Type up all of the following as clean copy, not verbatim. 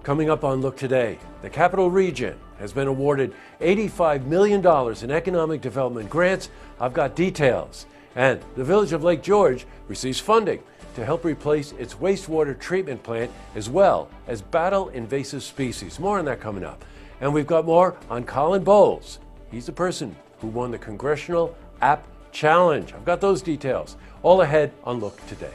Coming up on Look Today, the Capital Region has been awarded $85 million in economic development grants. I've got details. And the village of Lake George receives funding to help replace its wastewater treatment plant as well as battle invasive species. More on that coming up. And we've got more on Collin Bolles. He's the person who won the Congressional App Challenge. I've got those details all ahead on Look Today.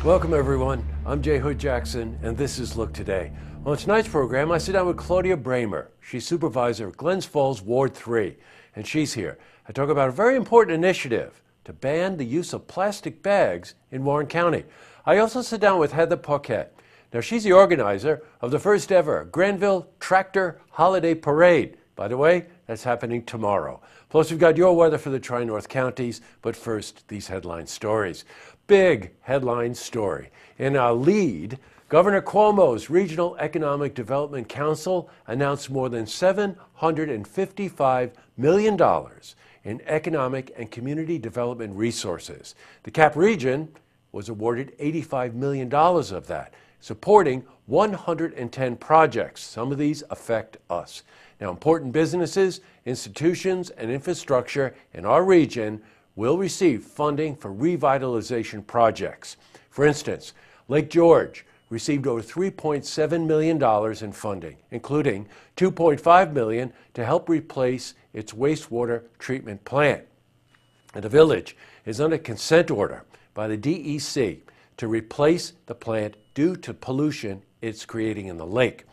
Welcome everyone, I'm Jay Hood Jackson and this is Look Today. On tonight's program I sit down with Claudia Bramer. She's supervisor of Glens Falls Ward 3 and she's here. I talk about a very important initiative to ban the use of plastic bags in Warren County. I also sit down with Heather Paquette. Now she's the organizer of the first ever Granville Tractor Holiday Parade. By the way, that's happening tomorrow. Plus we've got your weather for the Tri-North counties, but first these headline stories. Big headline story. In our lead, Governor Cuomo's Regional Economic Development Council announced more than $755 million in economic and community development resources. The Cap region was awarded $85 million of that, supporting 110 projects. Some of these affect us. Now, important businesses, institutions, and infrastructure in our region will receive funding for revitalization projects. For instance, Lake George received over $3.7 million in funding, including $2.5 million to help replace its wastewater treatment plant. And the village is under consent order by the DEC to replace the plant due to pollution it's creating in the lake.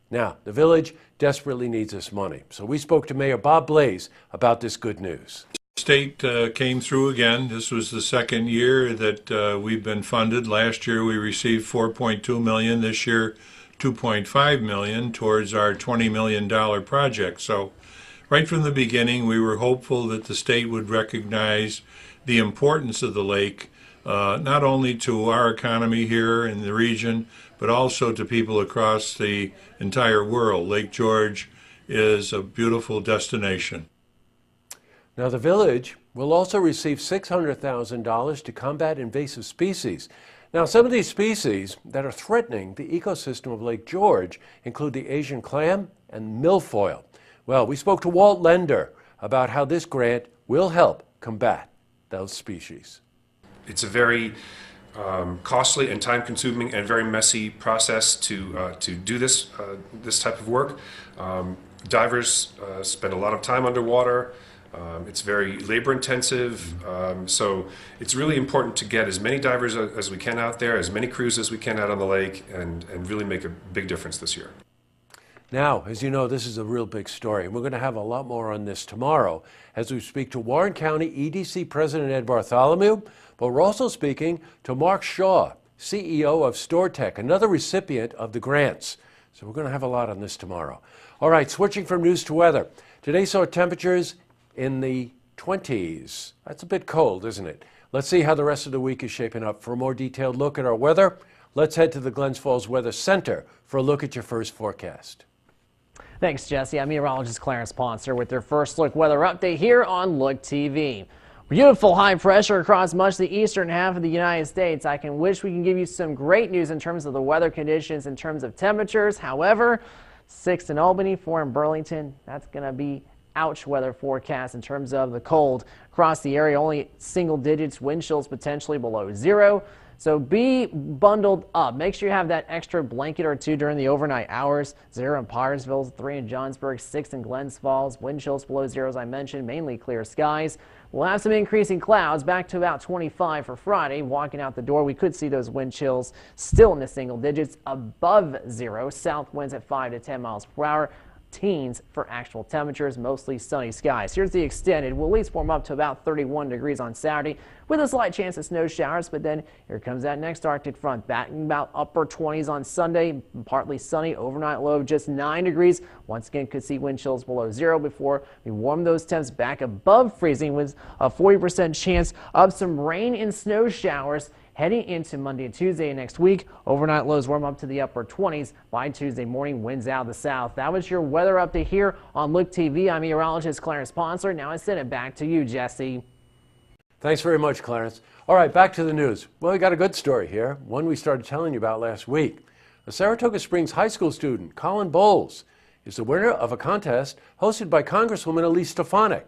Now, the village desperately needs this money. So we spoke to Mayor Bob Blais about this good news. State came through again. This was the second year that we've been funded. Last year we received $4.2 million. This year $2.5 million towards our $20 million project. So right from the beginning we were hopeful that the state would recognize the importance of the lake, not only to our economy here in the region, but also to people across the entire world. Lake George is a beautiful destination. Now, the village will also receive $600,000 to combat invasive species. Now, some of these species that are threatening the ecosystem of Lake George include the Asian clam and milfoil. Well, we spoke to Walt Lender about how this grant will help combat those species. It's a very costly and time-consuming and very messy process to do this type of work. Divers spend a lot of time underwater. It's very labor-intensive, so it's really important to get as many divers as we can out there, as many crews as we can out on the lake, and really make a big difference this year. Now, as you know, this is a real big story, and we're going to have a lot more on this tomorrow as we speak to Warren County EDC President Ed Bartholomew, but we're also speaking to Mark Shaw, CEO of StoreTech, another recipient of the grants. So we're going to have a lot on this tomorrow. All right, switching from news to weather. Today saw temperatures in the 20s. That's a bit cold, isn't it? Let's see how the rest of the week is shaping up. For a more detailed look at our weather, let's head to the Glens Falls Weather Center for a look at your first forecast. Thanks, Jesse. I'm meteorologist Clarence Ponser with your first look weather update here on Look TV. Beautiful high pressure across much of the eastern half of the United States. I wish we can give you some great news in terms of the weather conditions, in terms of temperatures. However, 6 in Albany, 4 in Burlington, that's going to be ouch weather forecast in terms of the cold across the area. Only single digits, wind chills potentially below 0. So be bundled up. Make sure you have that extra blanket or two during the overnight hours. 0 in Parsville, 3 in Johnsburg, 6 in Glens Falls. Wind chills below 0, as I mentioned, mainly clear skies. We'll have some increasing clouds back to about 25 for Friday. Walking out the door, we could see those wind chills still in the single digits above 0. South winds at 5 to 10 miles per hour. teens for actual temperatures, mostly sunny skies. Here's the extent. It will at least warm up to about 31 degrees on Saturday with a slight chance of snow showers, but then here comes that next Arctic front, back in about upper 20s on Sunday, partly sunny, overnight low of just 9 degrees. Once again, could see wind chills below zero before we warm those temps back above freezing with a 40% chance of some rain and snow showers heading into Monday and Tuesday next week. Overnight lows warm up to the upper 20s. By Tuesday morning, winds out of the south. That was your weather update here on Look TV. I'm meteorologist Clarence Ponser. Now I send it back to you, Jesse. Thanks very much, Clarence. All right, back to the news. Well, we got a good story here, one we started telling you about last week. A Saratoga Springs High School student, Collin Bolles, is the winner of a contest hosted by Congresswoman Elise Stefanik.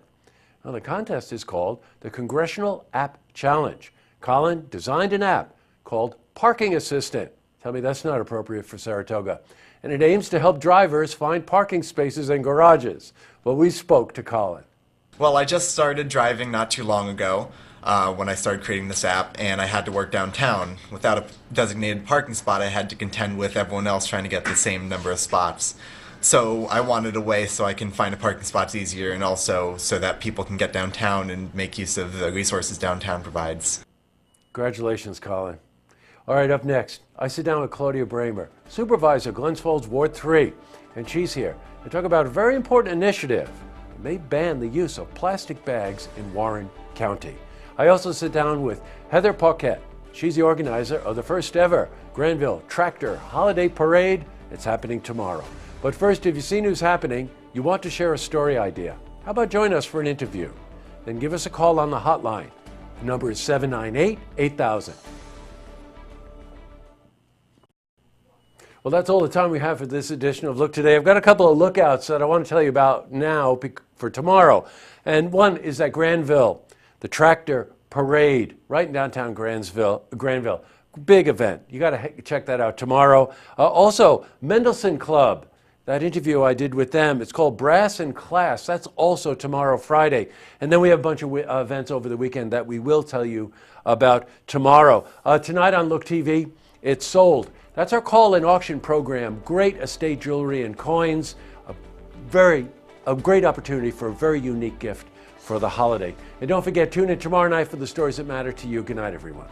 Now, the contest is called the Congressional App Challenge. Collin designed an app called Parking Assistant. Tell me that's not appropriate for Saratoga. And it aims to help drivers find parking spaces in garages. Well, we spoke to Collin. Well, I just started driving not too long ago when I started creating this app, and I had to work downtown. Without a designated parking spot, I had to contend with everyone else trying to get the same number of spots. So I wanted a way so I can find a parking spots easier, and also so that people can get downtown and make use of the resources downtown provides. Congratulations, Collin. All right, up next, I sit down with Claudia Bramer, Supervisor, Glens Falls Ward 3, and she's here to talk about a very important initiative that may ban the use of plastic bags in Warren County. I also sit down with Heather Paquette. She's the organizer of the first ever Granville Tractor Holiday Parade. It's happening tomorrow. But first, if you've seen who's happening, you want to share a story idea, how about join us for an interview? Then give us a call on the hotline. The number is 798-8000. Well, that's all the time we have for this edition of Look Today. I've got a couple of lookouts that I want to tell you about now for tomorrow. And one is at Granville, the Tractor Parade, right in downtown Granville. Big event. You got to check that out tomorrow. Also, Mendelssohn Club. That interview I did with them, it's called Brass in Class. That's also tomorrow, Friday. And then we have a bunch of events over the weekend that we will tell you about tomorrow. Tonight on Look TV, it's sold. That's our call-in auction program. Great estate jewelry and coins. A great opportunity for a very unique gift for the holiday. And don't forget, tune in tomorrow night for the stories that matter to you. Good night, everyone.